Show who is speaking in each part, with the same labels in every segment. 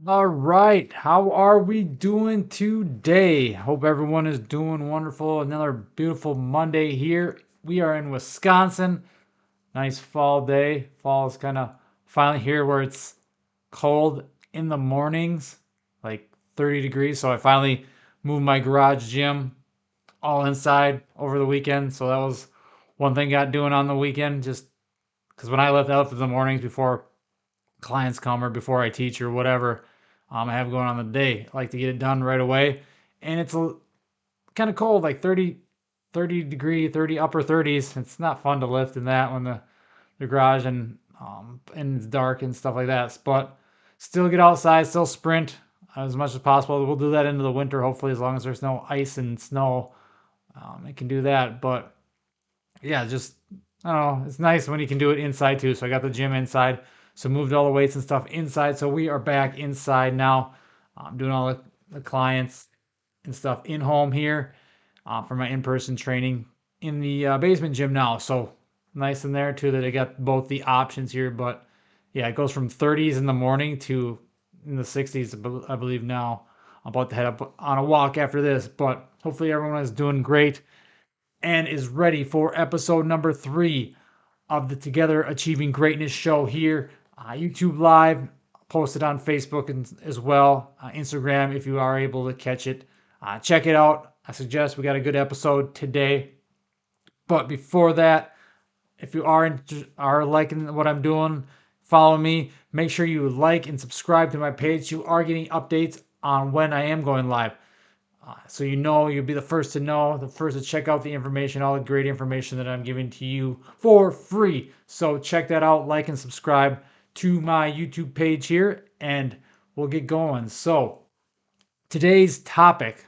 Speaker 1: All right, how are we doing today? Hope everyone is doing wonderful. Another beautiful Monday here. We are in Wisconsin. Nice fall day. Fall is kind of finally here where it's cold in the mornings, like 30 degrees. So I finally moved my garage gym all inside over the weekend. So that was one thing I got doing on the weekend, just because when I left in the mornings before clients come or before I teach or whatever I have going on the day. I like to get it done right away. And it's kind of cold, like 30 degree, 30 upper 30s. It's not fun to lift in that when the garage and it's dark and stuff like that. But still get outside, still sprint as much as possible. We'll do that into the winter, hopefully, as long as there's no ice and snow. It can do that. But yeah, just I don't know. It's nice when you can do it inside too. So I got the gym inside. So moved all the weights and stuff inside. So we are back inside now. I'm doing all the clients and stuff in home here for my in-person training in the basement gym now. So nice in there too that I got both the options here. But yeah, it goes from 30s in the morning to in the 60s, I believe now. I'm about to head up on a walk after this, but hopefully everyone is doing great and is ready for episode number 3 of the Together Achieving Greatness show here. YouTube Live, posted on Facebook as well, Instagram if you are able to catch it. Check it out. I suggest we got a good episode today. But before that, if you are liking what I'm doing, follow me. Make sure you like and subscribe to my page. You are getting updates on when I am going live. So you'll be the first to know, the first to check out the information, all the great information that I'm giving to you for free. So check that out, like and subscribe to my YouTube page here, and we'll get going. So today's topic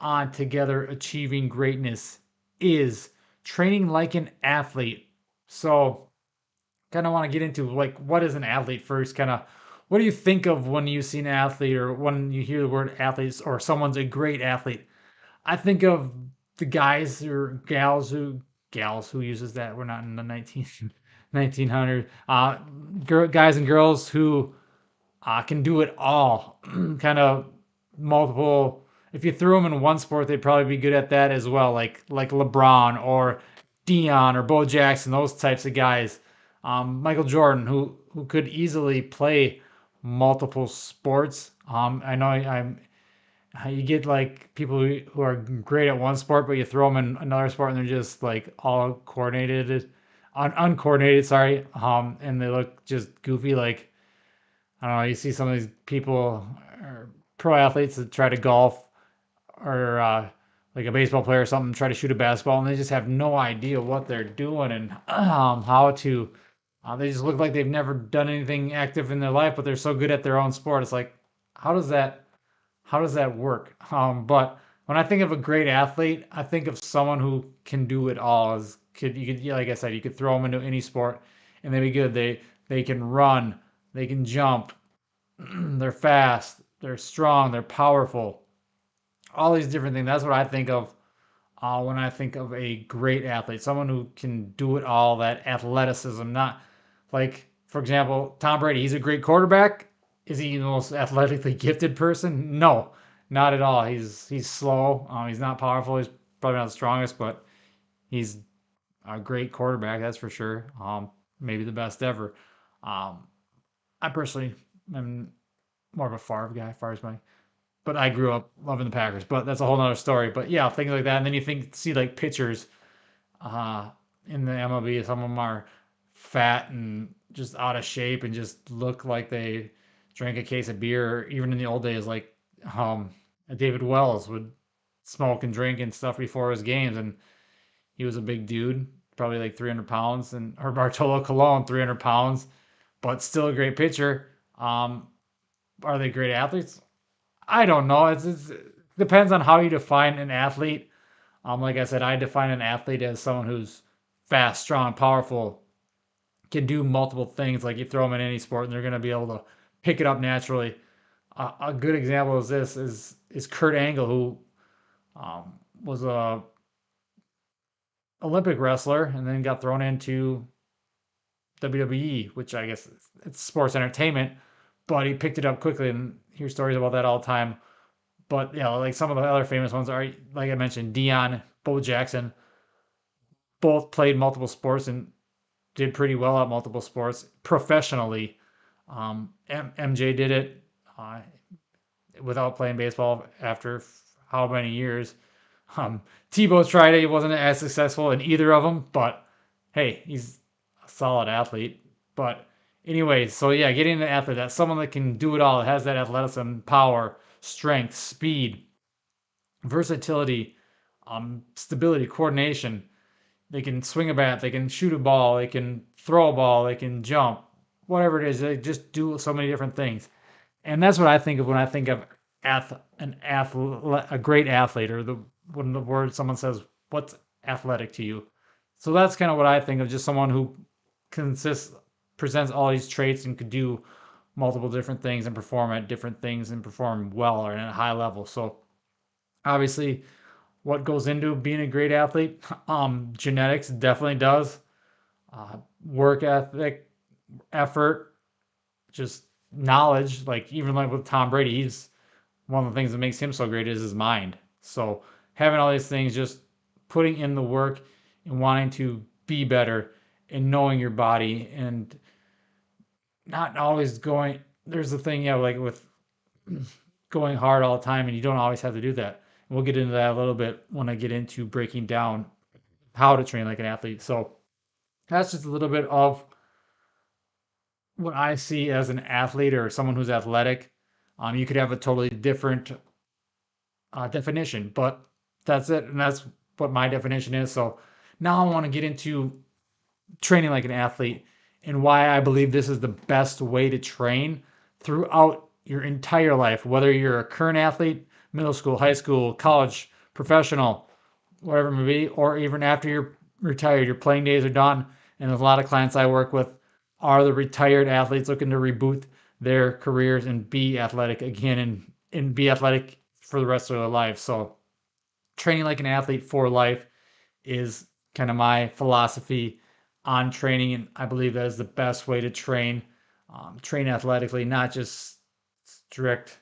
Speaker 1: on Together Achieving Greatness is training like an athlete. So kind of want to get into like what is an athlete first, kind of what do you think of when you see an athlete or when you hear the word athletes or someone's a great athlete? I think of the guys or gals who uses that. We're not in the 1900s. Guys and girls who can do it all. Kind of multiple. If you threw them in one sport, they'd probably be good at that as well. Like LeBron or Dion or Bo Jackson, those types of guys. Michael Jordan, who could easily play multiple sports. I know I'm you get like people who are great at one sport, but you throw them in another sport and they're just like all coordinated, uncoordinated. Sorry, and they look just goofy. Like I don't know. You see some of these people, or pro athletes that try to golf, or like a baseball player or something, try to shoot a basketball, and they just have no idea what they're doing and how to. They just look like they've never done anything active in their life, but they're so good at their own sport. It's like, how does that work? But when I think of a great athlete, I think of someone who can do it all. Yeah, like I said, you could throw them into any sport, and they'd be good. They can run, they can jump, they're fast, they're strong, they're powerful. All these different things. That's what I think of when I think of a great athlete, someone who can do it all. That athleticism, not like, for example, Tom Brady. He's a great quarterback. Is he the most athletically gifted person? No, not at all. He's slow. He's not powerful. He's probably not the strongest, but he's a great quarterback. That's for sure. Maybe the best ever. Um, I personally am more of a Favre guy. Favre's my but I grew up loving the Packers. But that's a whole nother story. But yeah, things like that. And then see like pitchers uh, in the MLB. Some of them are fat and just out of shape and just look like they drank a case of beer. Even in the old days, like um, David Wells would smoke and drink and stuff before his games, and he was a big dude, probably like 300 pounds, and or Bartolo Colon, 300 pounds, but still a great pitcher. Are they great athletes? I don't know. It depends on how you define an athlete. Like I said, I define an athlete as someone who's fast, strong, powerful, can do multiple things. Like you throw them in any sport, and they're going to be able to pick it up naturally. A good example of this is Kurt Angle, who was a Olympic wrestler and then got thrown into WWE, which I guess it's sports entertainment. but he picked it up quickly, and hear stories about that all the time. But yeah, like some of the other famous ones are, like I mentioned, Dion, Bo Jackson, both played multiple sports and did pretty well at multiple sports professionally. MJ did it uh, without playing baseball after how many years. Um, Tebow tried it; he wasn't as successful in either of them. But hey, he's a solid athlete. But anyways, so yeah, getting an athlete, that's someone that can do it all. It has that athleticism, power, strength, speed, versatility, stability, coordination. They can swing a bat, they can shoot a ball, they can throw a ball, they can jump, whatever it is. They just do so many different things, and that's what I think of when I think of an athlete, a great athlete, or the when the word someone says what's athletic to you. So that's kind of what I think of, just someone who consists presents all these traits and could do multiple different things and perform at different things and perform well or at a high level. So obviously, what goes into being a great athlete? Genetics definitely does. Work ethic, effort, just knowledge. Like even like with Tom Brady, he's one of the things that makes him so great is his mind. So having all these things, just putting in the work and wanting to be better and knowing your body and not always going. There's the thing, yeah, like with going hard all the time, and you don't always have to do that. And we'll get into that a little bit when I get into breaking down how to train like an athlete. So that's just a little bit of what I see as an athlete or someone who's athletic. You could have a totally different definition, but that's it, and that's what my definition is. So now I want to get into training like an athlete and why I believe this is the best way to train throughout your entire life, whether you're a current athlete, middle school, high school, college, professional, whatever it may be, or even after you're retired, your playing days are done. And there's a lot of clients I work with are the retired athletes looking to reboot their careers and be athletic again and be athletic for the rest of their life. So training like an athlete for life is kind of my philosophy on training, and I believe that is the best way to train, train athletically, not just strict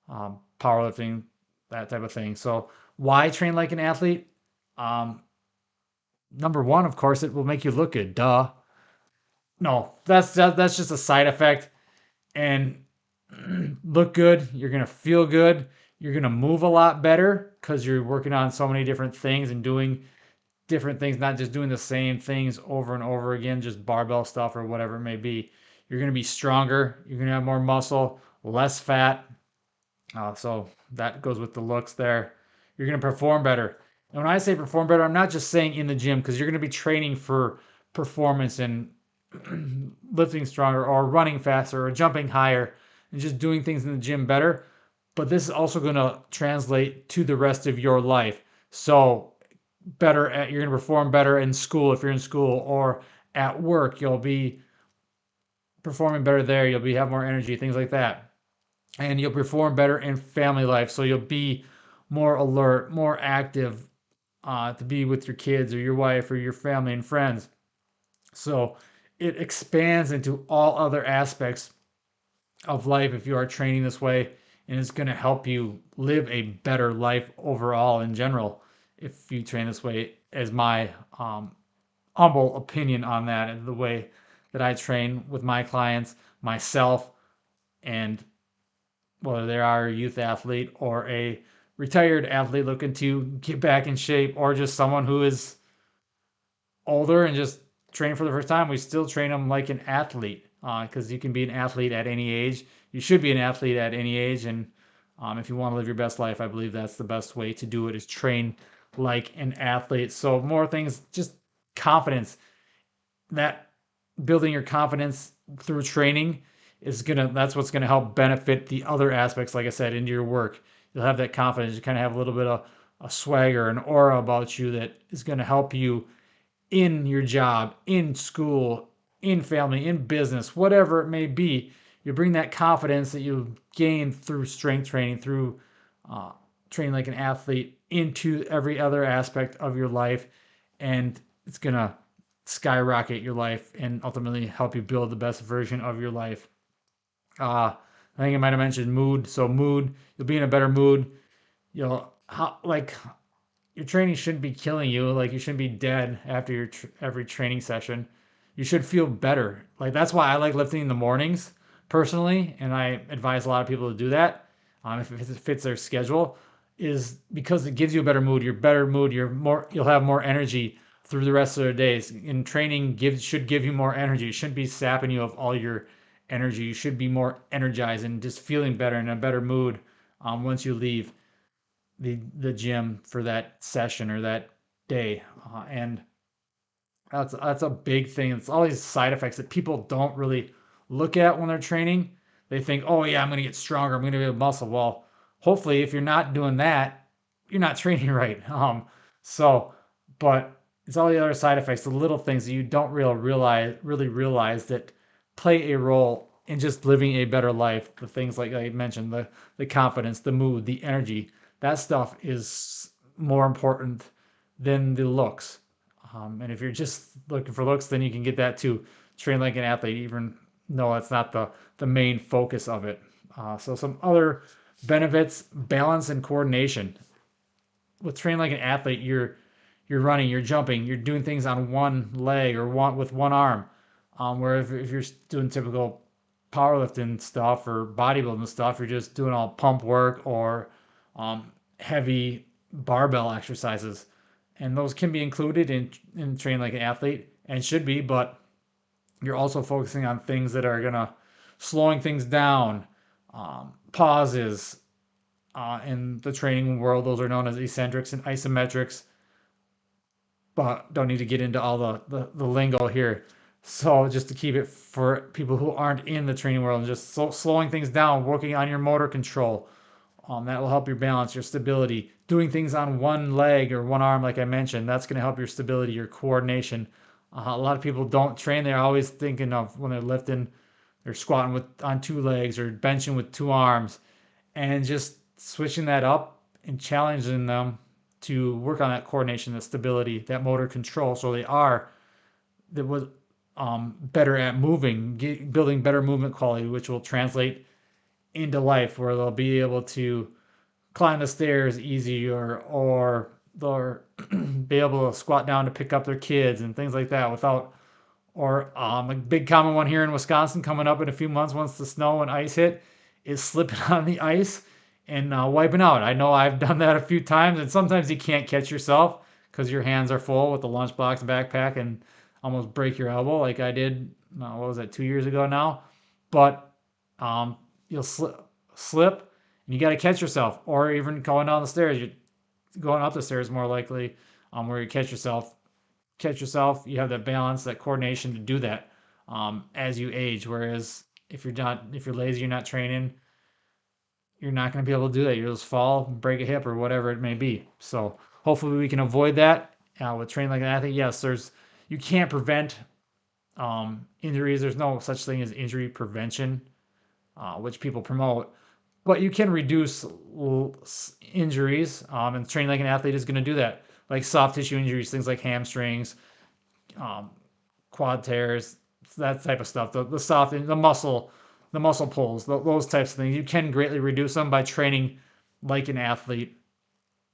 Speaker 1: powerlifting, that type of thing. So why train like an athlete? Um, Number one, of course, it will make you look good. Duh. No, that's just a side effect. And look good. You're gonna feel good. You're gonna move a lot better because you're working on so many different things and doing different things, not just doing the same things over and over again, just barbell stuff or whatever it may be. You're gonna be stronger. You're gonna have more muscle, less fat. So that goes with the looks there. You're going to perform better. And when I say perform better, I'm not just saying in the gym because you're going to be training for performance and lifting stronger or running faster or jumping higher and just doing things in the gym better. But this is also going to translate to the rest of your life. So you're going to perform better in school if you're in school, or at work you'll be performing better there. You'll have more energy, things like that, and you'll perform better in family life. So you'll be more alert, more active to be with your kids or your wife or your family and friends. So it expands into all other aspects of life if you are training this way, and it's going to help you live a better life overall in general if you train this way, as my humble opinion on that and the way that I train with my clients, myself, and whether they are a youth athlete or a retired athlete looking to get back in shape, or just someone who is older and just train for the first time, we still train them like an athlete because you can be an athlete at any age. You should be an athlete at any age. And if you want to live your best life, I believe that's the best way to do it, is train like an athlete. So more things, just confidence, that building your confidence through training that's what's gonna help benefit the other aspects, like I said, into your work. You'll have that confidence. You kind of have a little bit of a swagger, an aura about you that is gonna help you in your job, in school, in family, in business, whatever it may be. You bring that confidence that you gain through strength training, through uh, training like an athlete, into every other aspect of your life, and it's gonna skyrocket your life and ultimately help you build the best version of your life. I think I might have mentioned mood. So mood, you'll be in a better mood. You'll like your training shouldn't be killing you. Like you shouldn't be dead after your every training session. You should feel better. Like that's why I like lifting in the mornings personally, and I advise a lot of people to do that if it fits their schedule. Is because it gives you a better mood. You're better mood. You'll have more energy through the rest of the days. And training gives should give you more energy. It shouldn't be sapping you of all your energy. You should be more energized and just feeling better in a better mood once you leave the gym for that session or that day. And that's a big thing. It's all these side effects that people don't really look at when they're training. They think, oh yeah, I'm gonna get stronger. I'm gonna build muscle. Well, hopefully, if you're not doing that, you're not training right. So, but it's all the other side effects, the little things that you don't really realize that play a role in just living a better life. The things like I mentioned, the confidence, the mood, the energy. That stuff is more important than the looks. And if you're just looking for looks, then you can get that too. Train like an athlete, even though that's not the main focus of it. So some other benefits: balance and coordination. With training like an athlete, you're running, you're jumping, you're doing things on one leg or one with one arm. Where if you're doing typical powerlifting stuff or bodybuilding stuff, you're just doing all pump work or heavy barbell exercises, and those can be included in training like an athlete and should be, but you're also focusing on things that are gonna slowing things down, pauses. In the training world, those are known as eccentrics and isometrics, but don't need to get into all the lingo here. So just to keep it for people who aren't in the training world, and just slowing things down, working on your motor control, that will help your balance, your stability. Doing things on one leg or one arm, like I mentioned, that's going to help your stability, your coordination. A lot of people don't train. They're always thinking of when they're lifting, they're squatting with on two legs or benching with two arms, and just switching that up and challenging them to work on that coordination, the stability, that motor control. So they are that was better at moving, building better movement quality, which will translate into life where they'll be able to climb the stairs easier or they'll be able to squat down to pick up their kids and things like that without or a big common one here in Wisconsin coming up in a few months once the snow and ice hit is slipping on the ice and wiping out. I know I've done that a few times, and sometimes you can't catch yourself because your hands are full with the lunchbox backpack and almost break your elbow like I did. What was that, 2 years ago now? But you'll slip, and you got to catch yourself, or even going down the stairs. You're going up the stairs more likely, where you catch yourself. You have that balance, that coordination to do that as you age. Whereas if you're lazy, you're not training, you're not going to be able to do that. You'll just fall, break a hip, or whatever it may be. So hopefully we can avoid that with training like an athlete. Yes, you can't prevent injuries. There's no such thing as injury prevention, which people promote. But you can reduce injuries, and training like an athlete is going to do that. Like soft tissue injuries, things like hamstrings, um, quad tears, that type of stuff. The soft, the muscle pulls, those types of things. You can greatly reduce them by training like an athlete.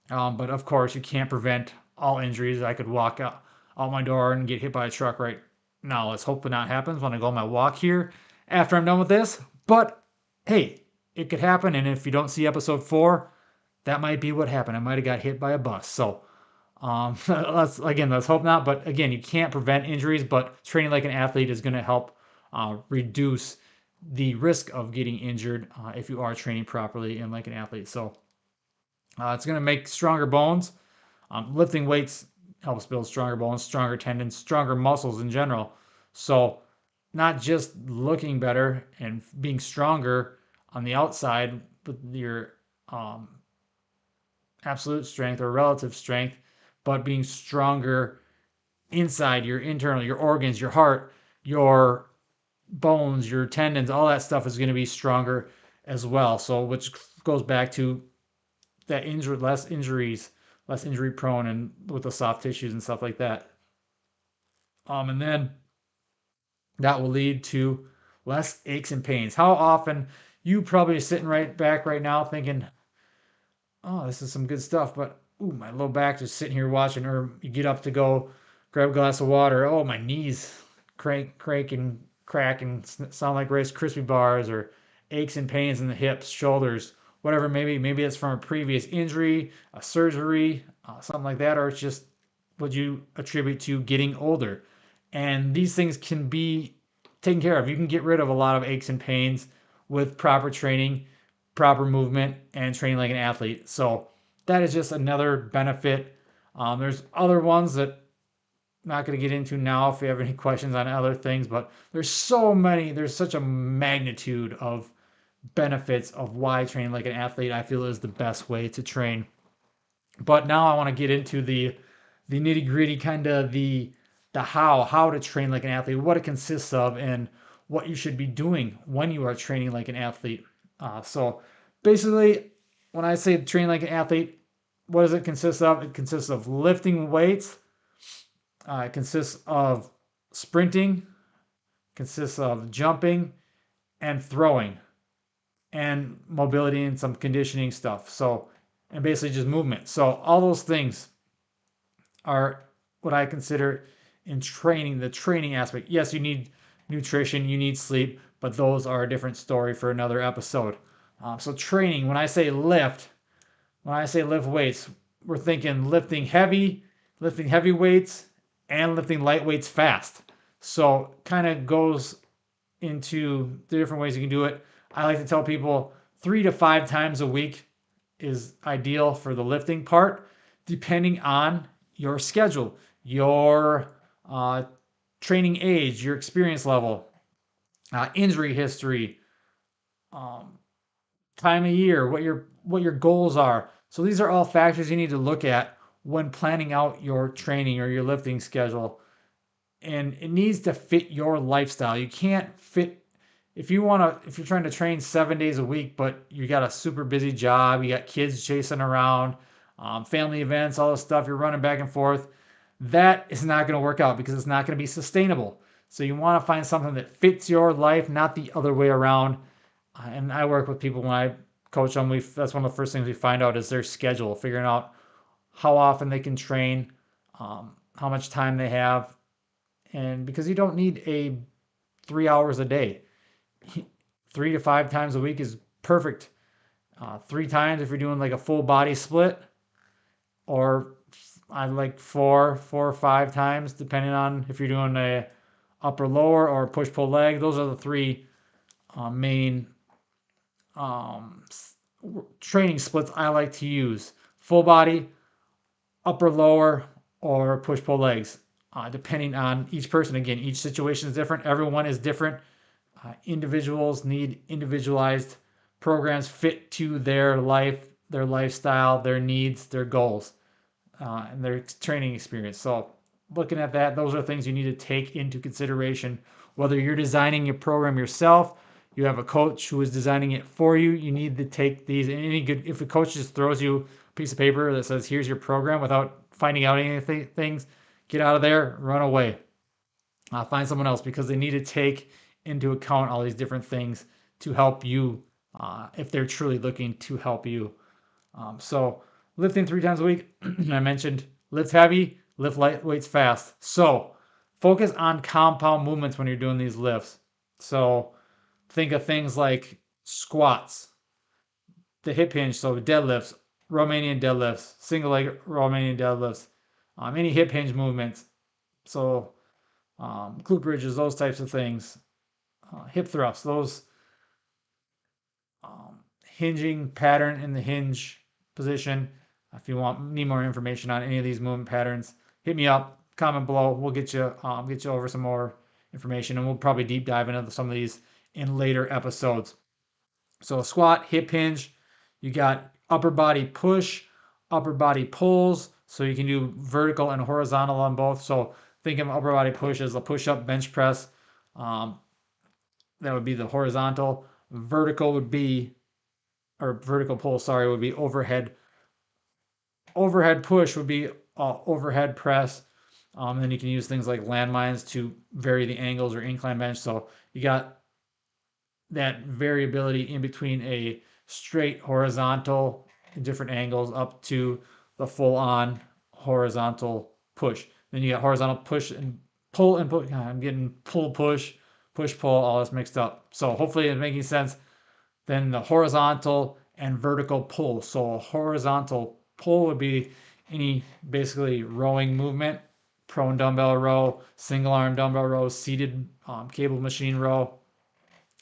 Speaker 1: But of course, you can't prevent all injuries. I could walk out my door and get hit by a truck right now. Let's hope that not happens when I go on my walk here after I'm done with this. But hey, it could happen. And if you don't see episode 4, that might be what happened. I might have got hit by a bus. So let's hope not. But again, you can't prevent injuries, but training like an athlete is going to help reduce the risk of getting injured if you are training properly and like an athlete. So it's going to make stronger bones. Lifting weights helps build stronger bones, stronger tendons, stronger muscles in general. So not just looking better and being stronger on the outside with your um, absolute strength or relative strength, but being stronger inside your internal, your organs, your heart, your bones, your tendons, all that stuff is going to be stronger as well. So, which goes back to that less injury prone, and with the soft tissues and stuff like that. And then that will lead to less aches and pains. How often You probably sitting right back right now thinking, oh, this is some good stuff, but ooh, my low back just sitting here watching, or you get up to go grab a glass of water. Oh, my knees crank and crack and sound like Rice Krispie bars, or aches and pains in the hips, shoulders, whatever. Maybe it's from a previous injury, a surgery, something like that, or it's just what you attribute to getting older. And these things can be taken care of. You can get rid of a lot of aches and pains with proper training, proper movement, and training like an athlete. So that is just another benefit. There's other ones that I'm not going to get into now if you have any questions on other things, but there's so many, there's such a magnitude of benefits of why training like an athlete I feel is the best way to train. But now I want to get into the nitty gritty, kind of the how to train like an athlete, what it consists of, and what you should be doing when you are training like an athlete. So basically, when I say train like an athlete, what does it consist of? It consists of lifting weights. It consists of sprinting. Consists of jumping and throwing, and mobility and some conditioning stuff. So, and basically just movement. So all those things are what I consider in training, the training aspect. Yes, you need nutrition, you need sleep, but those are a different story for another episode. So training, when I say lift weights, we're thinking lifting heavy weights, and lifting light weights fast. So kind of goes into the different ways you can do it. I like to tell people 3 to 5 times a week is ideal for the lifting part, depending on your schedule, your uh, training age, your experience level, injury history, um, time of year, what your goals are. So these are all factors you need to look at when planning out your training or your lifting schedule, and it needs to fit your lifestyle. You can't fit if you're trying to train 7 days a week, but you got a super busy job, you got kids chasing around, family events, all this stuff, you're running back and forth. That is not going to work out because it's not going to be sustainable. So you want to find something that fits your life, not the other way around. And I work with people when I coach them. That's one of the first things we find out is their schedule, figuring out how often they can train, how much time they have, and because you don't need 3 hours a day, 3 to 5 times a week is perfect. 3 times if you're doing like a full body split, or I like four or 5 times, depending on if you're doing a upper lower or push pull leg. Those are the three main um, training splits I like to use: full body, upper lower, or push pull legs. Depending on each person, again, each situation is different. Everyone is different. Individuals need individualized programs fit to their life, their lifestyle, their needs, their goals, and their training experience. So, looking at that, those are things you need to take into consideration. Whether you're designing your program yourself, you have a coach who is designing it for you. You need to take these. And any good, if a coach just throws you a piece of paper that says, "Here's your program," without finding out anything, things, get out of there, run away. Find someone else, because they need to take into account all these different things to help you, if they're truly looking to help you. So lifting 3 times a week, I mentioned lift heavy, lift light weights fast. So focus on compound movements when you're doing these lifts. So think of things like squats, the hip hinge, so deadlifts, Romanian deadlifts, single leg Romanian deadlifts, any hip hinge movements. So glute bridges, those types of things, hip thrusts, those hinging pattern in the hinge position. If you need more information on any of these movement patterns, hit me up, comment below. We'll get you over some more information, and we'll probably deep dive into some of these in later episodes. So squat, hip hinge, you got upper body push, upper body pulls. So you can do vertical and horizontal on both. So think of upper body push as a push up bench press. Um, that would be the horizontal. Vertical would be, or vertical pull, sorry, would be overhead. Overhead push would be overhead press. Then you can use things like landmines to vary the angles, or incline bench. So you got that variability in between a straight horizontal different angles up to the full on horizontal push. Then you got horizontal push and pull and push. I'm getting pull push, push pull, all this mixed up. So hopefully it's making sense. Then the horizontal and vertical pull. So a horizontal pull would be any basically rowing movement, prone dumbbell row, single arm dumbbell row, seated cable machine row,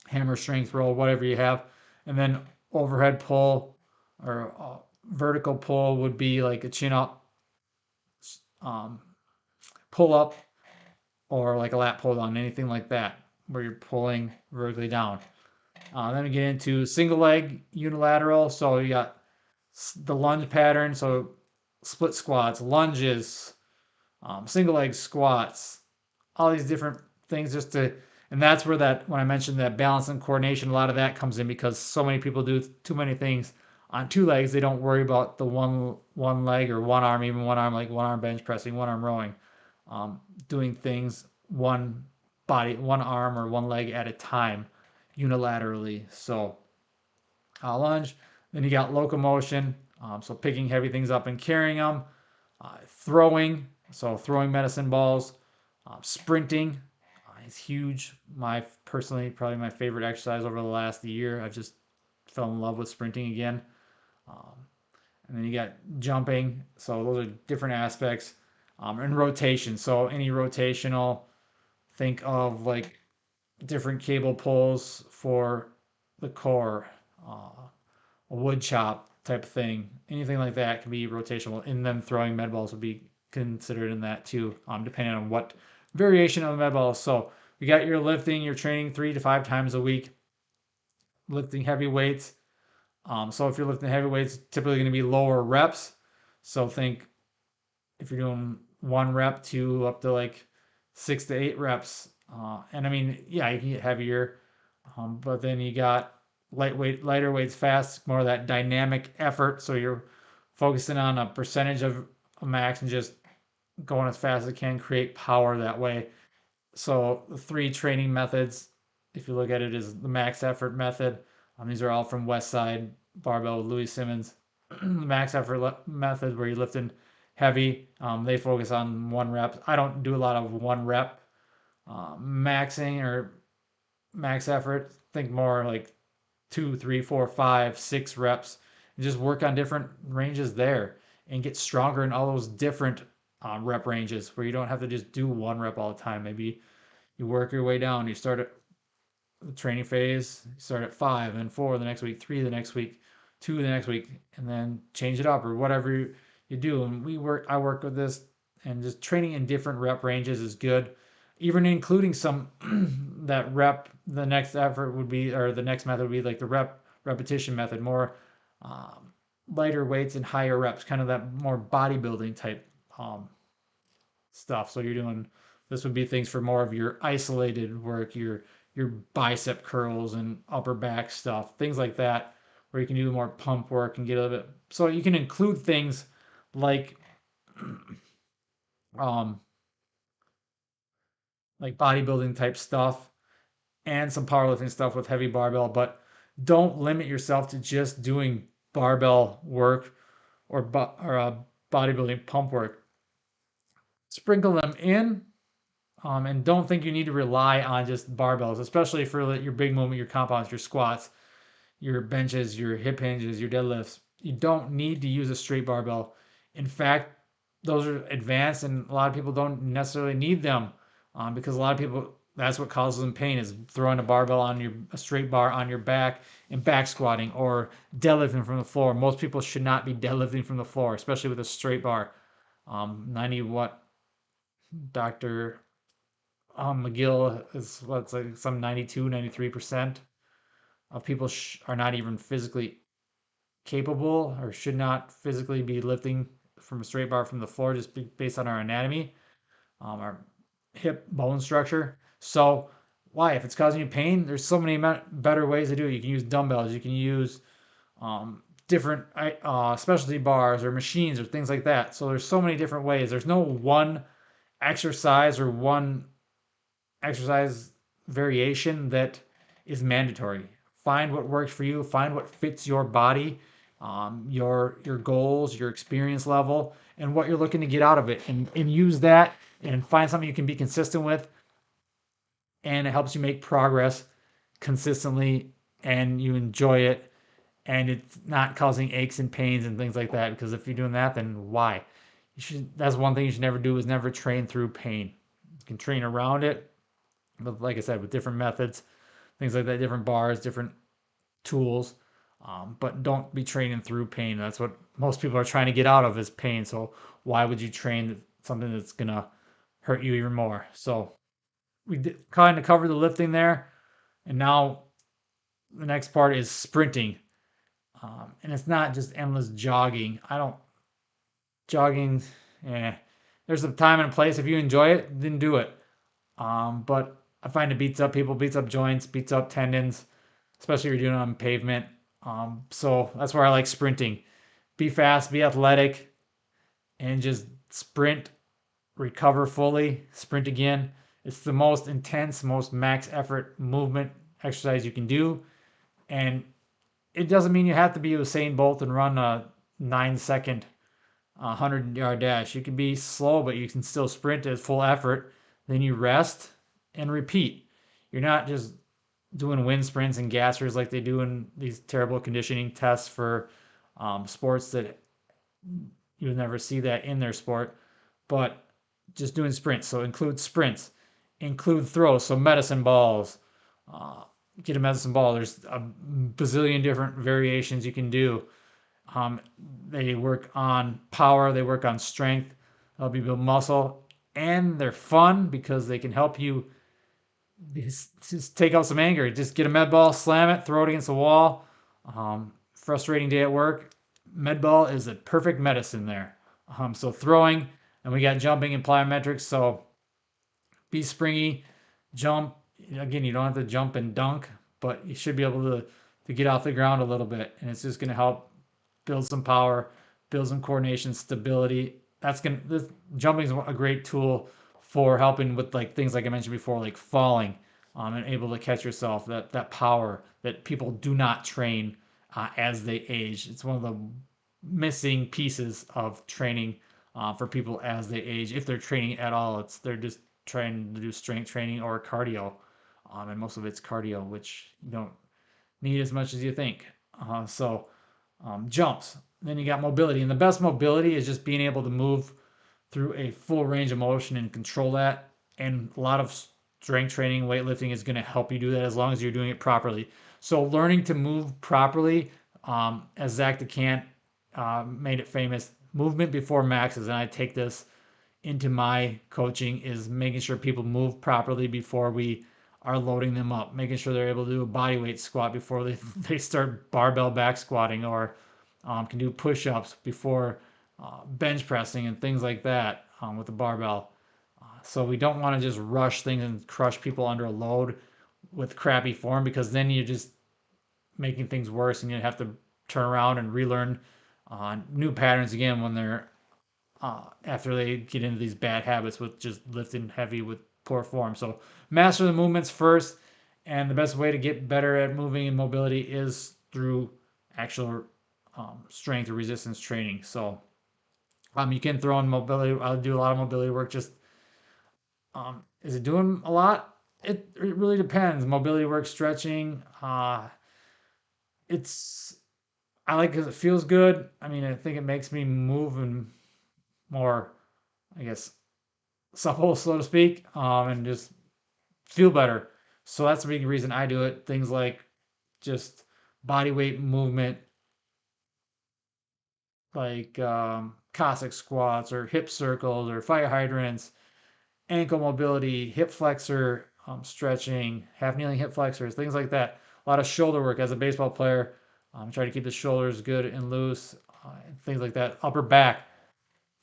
Speaker 1: hammer strength row, whatever you have. And then overhead pull or vertical pull would be like a chin up, um, pull up, or like a lat pull down, anything like that, where you're pulling vertically down. Then we get into single leg unilateral. So you got the lunge pattern. So split squats, lunges, single leg squats, all these different things just to, and that's where that, when I mentioned that balance and coordination, a lot of that comes in because so many people do too many things on two legs. They don't worry about the one leg or one arm, even one arm, like one arm bench pressing, one arm rowing, doing things one body, one arm or one leg at a time unilaterally. So lunge. Then you got locomotion, so picking heavy things up and carrying them, throwing, so throwing medicine balls, sprinting is huge. My personally probably my favorite exercise over the last year. I've just fell in love with sprinting again. Um, and then you got jumping, so those are different aspects, and rotation. So any rotational, think of like different cable pulls for the core. A wood chop type of thing, anything like that can be rotational. And then throwing med balls would be considered in that too, depending on what variation of the med balls. So you got your lifting, your training 3 to 5 times a week, lifting heavy weights. So if you're lifting heavy weights, typically going to be lower reps. So think if you're doing 1 rep to up to like 6 to 8 reps. And I mean, yeah, you can get heavier, but then you got lighter weights fast, more of that dynamic effort. So you're focusing on a percentage of a max and just going as fast as it can, create power that way. So the three training methods, if you look at it, is the max effort method. These are all from Westside Barbell with Louis Simmons. The max effort method where you're lifting heavy. They focus on 1 rep. I don't do a lot of 1 rep maxing or max effort. Think more like 2, 3, 4, 5, 6 reps, and just work on different ranges there and get stronger in all those different rep ranges where you don't have to just do 1 rep all the time. Maybe you work your way down. You start at the training phase, you start at 5 and 4 the next week, 3 the next week, 2 the next week, and then change it up or whatever you do. And I work with this, and just training in different rep ranges is good. Even including some that rep, the next effort would be, or the next method would be like the repetition method, more um, lighter weights and higher reps, kind of that more bodybuilding type um, stuff. So you're doing, this would be things for more of your isolated work, your bicep curls and upper back stuff, things like that, where you can do more pump work and get a little bit. So you can include things like um like bodybuilding type stuff and some powerlifting stuff with heavy barbell, but don't limit yourself to just doing barbell work or bodybuilding pump work. Sprinkle them in, and don't think you need to rely on just barbells, especially for your big movement, your compounds, your squats, your benches, your hip hinges, your deadlifts. You don't need to use a straight barbell. In fact, those are advanced, and a lot of people don't necessarily need them, because a lot of people, that's what causes them pain, is throwing a barbell on a straight bar on your back and back squatting or deadlifting from the floor. Most people should not be deadlifting from the floor, especially with a straight bar. 90 what Dr. McGill is what's like some 92, 93% of people are not even physically capable or should not physically be lifting from a straight bar from the floor just based on our anatomy, our hip bone structure. So why, if it's causing you pain, there's so many better ways to do it. You can use dumbbells, you can use different specialty bars or machines or things like that. So there's so many different ways. There's no one exercise or one exercise variation that is mandatory. Find what works for you. Find what fits your body, your goals, your experience level, and what you're looking to get out of it, and use that and find something you can be consistent with, and it helps you make progress consistently, and you enjoy it, and it's not causing aches and pains and things like that. Because if you're doing that, then why? You should. That's one thing you should never do, is never train through pain. You can train around it, but like I said, with different methods, things like that, different bars, different tools. But don't be training through pain. That's what most people are trying to get out of, is pain. So why would you train something that's gonna hurt you even more? So we kind of covered the lifting there, and now the next part is sprinting. And it's not just endless jogging. I don't jogging. Eh, there's a time and a place. If you enjoy it, then do it. But I find it beats up people, beats up joints, beats up tendons, especially if you're doing it on pavement. So that's where I like sprinting. Be fast, be athletic, and just sprint, recover fully, sprint again. It's the most intense, most max effort movement exercise you can do. And it doesn't mean you have to be Usain Bolt and run a 9 second 100-yard dash. You can be slow, but you can still sprint at full effort. Then you rest and repeat. You're not just doing wind sprints and gassers like they do in these terrible conditioning tests for sports that you would never see that in their sport, but just doing sprints. So include sprints, include throws. So medicine balls, uh, get a medicine ball. There's a bazillion different variations you can do. Um, they work on power, they work on strength, help you build muscle, and they're fun because they can help you just take out some anger. Just get a med ball, slam it, throw it against the wall. Frustrating day at work. Med ball is a perfect medicine there. So throwing, and we got jumping and plyometrics. So be springy, jump. Again, you don't have to jump and dunk, but you should be able to get off the ground a little bit, and it's just going to help build some power, build some coordination, stability. This jumping is a great tool for helping with like things like I mentioned before, like falling, and able to catch yourself. That power that people do not train as they age. It's one of the missing pieces of training for people as they age. If they're training at all, they're just trying to do strength training or cardio, and most of it's cardio, which you don't need as much as you think. Jumps. Then you got mobility, and the best mobility is just being able to move through a full range of motion and control that. And a lot of strength training, weightlifting is going to help you do that as long as you're doing it properly. So learning to move properly, as Zach DeCant made it famous, movement before maxes. And I take this into my coaching, is making sure people move properly before we are loading them up, making sure they're able to do a body weight squat before they start barbell back squatting, or can do push-ups before bench pressing and things like that with the barbell. So we don't want to just rush things and crush people under a load with crappy form, because then you're just making things worse, and you have to turn around and relearn new patterns again when they're after they get into these bad habits with just lifting heavy with poor form. So master the movements first, and the best way to get better at moving and mobility is through actual strength or resistance training. So you can throw in mobility. I'll do a lot of mobility work. Just is it doing a lot? It really depends. Mobility work, stretching. It's I like because it feels good. I mean, I think it makes me move and more, I guess, supple, so to speak, and just feel better. So that's the big reason I do it. Things like just body weight movement, like Cossack squats or hip circles or fire hydrants, ankle mobility, hip flexor stretching, half kneeling hip flexors, things like that. A lot of shoulder work as a baseball player. Try to keep the shoulders good and loose, things like that. Upper back,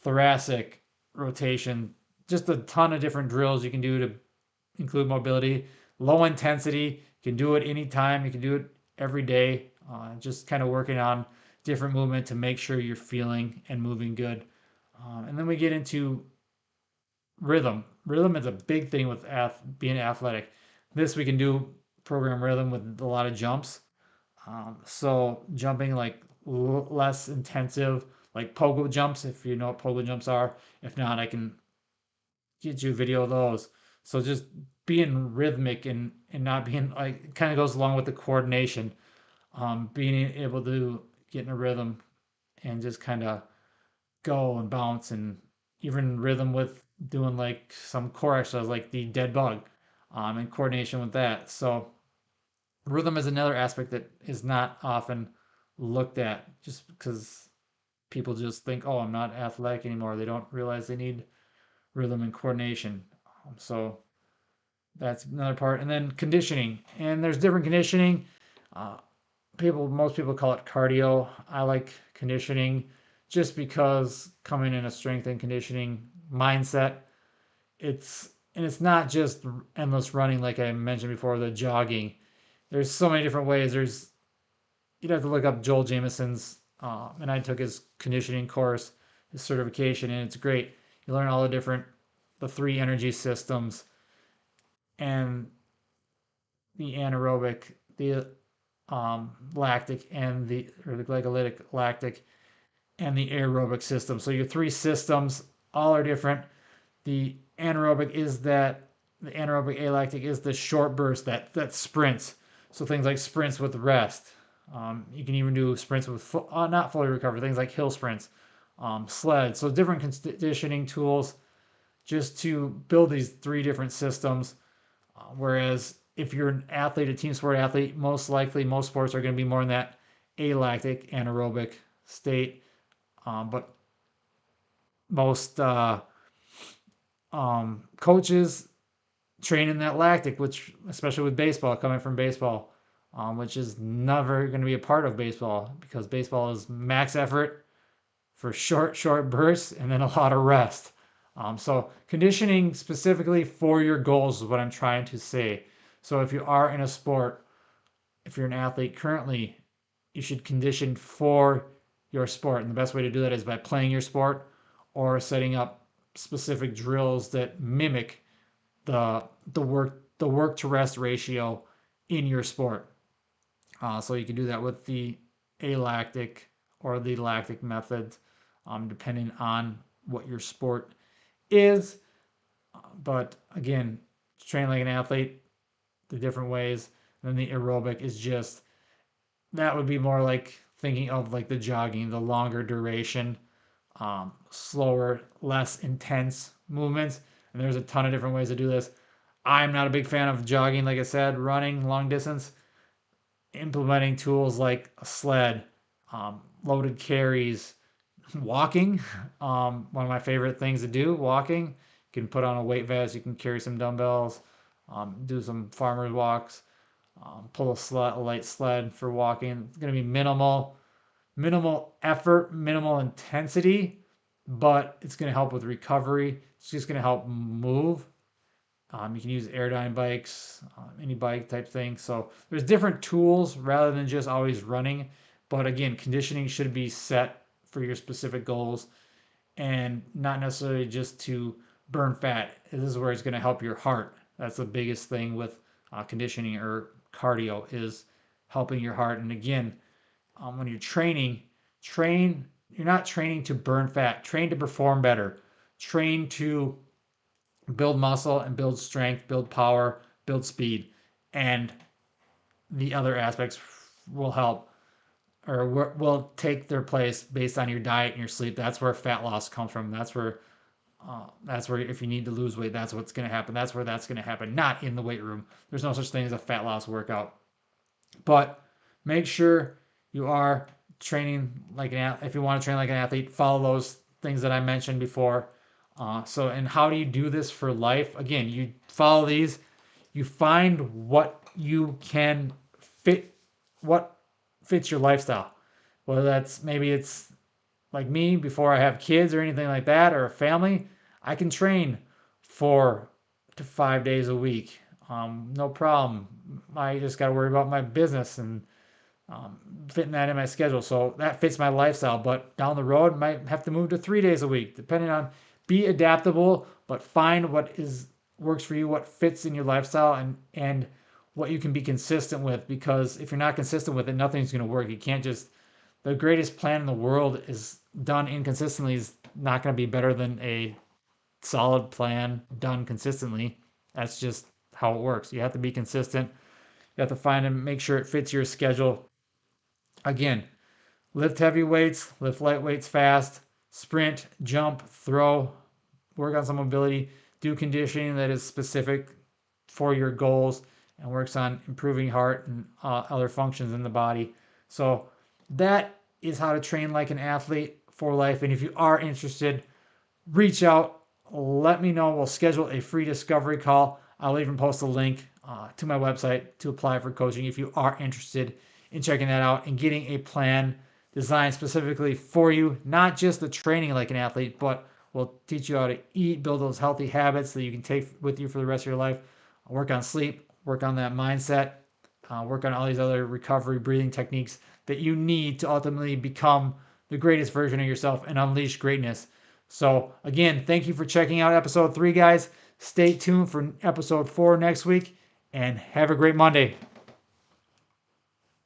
Speaker 1: thoracic rotation, just a ton of different drills you can do to include mobility. Low intensity, you can do it anytime, you can do it every day. Just kind of working on different movement to make sure you're feeling and moving good. And then we get into rhythm. Rhythm is a big thing with being athletic. This we can do program rhythm with a lot of jumps. So jumping like less intensive, like pogo jumps, if you know what pogo jumps are. If not, I can get you a video of those. So just being rhythmic and not being like kind of goes along with the coordination. Being able to get in a rhythm and just kind of go and bounce and even rhythm with doing like some core exercises like the dead bug, in coordination with that. So rhythm is another aspect that is not often looked at just because people just think, oh, I'm not athletic anymore. They don't realize they need rhythm and coordination. So that's another part. And then conditioning. And there's different conditioning. Uh, most people call it cardio. I like conditioning just because coming in a strength and conditioning mindset, it's not just endless running like I mentioned before, the jogging. There's so many different ways. You'd have to look up Joel Jamieson's, and I took his conditioning course, his certification, and it's great. You learn all the three energy systems, and the anaerobic, the lactic, and the glycolytic lactic, and the aerobic system. So your three systems all are different. The anaerobic is the anaerobic alactic is the short burst that sprints. So things like sprints with rest. You can even do sprints with not fully recovered, things like hill sprints, sled. So different conditioning tools just to build these three different systems. Whereas if you're an athlete, a team sport athlete, most likely most sports are going to be more in that alactic anaerobic state. But most coaches train in that lactic, which especially with baseball, coming from baseball, which is never going to be a part of baseball because baseball is max effort for short bursts and then a lot of rest. So conditioning specifically for your goals is what I'm trying to say. So if you are in a sport, if you're an athlete currently, you should condition for your sport. And the best way to do that is by playing your sport or setting up specific drills that mimic the work to rest ratio in your sport. So you can do that with the alactic or the lactic method, depending on what your sport is. But again, train like an athlete, the different ways. And then the aerobic is just that would be more like thinking of like the jogging, the longer duration, slower, less intense movements. And there's a ton of different ways to do this. I'm not a big fan of jogging, like I said, running long distance. Implementing tools like a sled, loaded carries, walking. One of my favorite things to do, walking. You can put on a weight vest, you can carry some dumbbells, do some farmer's walks, pull a light sled for walking. It's going to be minimal effort, minimal intensity, but it's going to help with recovery. It's just going to help move. You can use Airdyne bikes, any bike type thing. So there's different tools rather than just always running. But again, conditioning should be set for your specific goals and not necessarily just to burn fat. This is where it's going to help your heart. That's the biggest thing with conditioning or cardio is helping your heart. And again, when you're training, train. You're not training to burn fat. Train to perform better. Train to build muscle and build strength, build power, build speed, and the other aspects will help or will take their place based on your diet and your sleep. That's where fat loss comes from. That's where if you need to lose weight, that's what's going to happen. That's where that's going to happen. Not in the weight room. There's no such thing as a fat loss workout. But make sure you are training like an if you want to train like an athlete, follow those things that I mentioned before. And how do you do this for life? Again, you follow these, you find what you can fit, what fits your lifestyle. Whether that's maybe it's like me before I have kids or anything like that, or a family, I can train 4 to 5 days a week. No problem. I just got to worry about my business and fitting that in my schedule. So that fits my lifestyle. But down the road, might have to move to 3 days a week, depending on. Be adaptable, but find what is works for you, what fits in your lifestyle, and what you can be consistent with, because if you're not consistent with it, nothing's going to work. You can't just, the greatest plan in the world is done inconsistently is not going to be better than a solid plan done consistently. That's just how it works. You have to be consistent. You have to find and make sure it fits your schedule. Again, lift heavy weights, lift light weights fast, sprint, jump, throw, work on some mobility, do conditioning that is specific for your goals and works on improving heart and other functions in the body. So that is how to train like an athlete for life. And if you are interested, reach out, let me know. We'll schedule a free discovery call. I'll even post a link to my website to apply for coaching if you are interested in checking that out and getting a plan designed specifically for you, not just the training like an athlete, but we'll teach you how to eat, build those healthy habits that you can take with you for the rest of your life, work on sleep, work on that mindset, work on all these other recovery breathing techniques that you need to ultimately become the greatest version of yourself and unleash greatness. So again, thank you for checking out episode 3, guys. Stay tuned for episode 4 next week, and have a great Monday.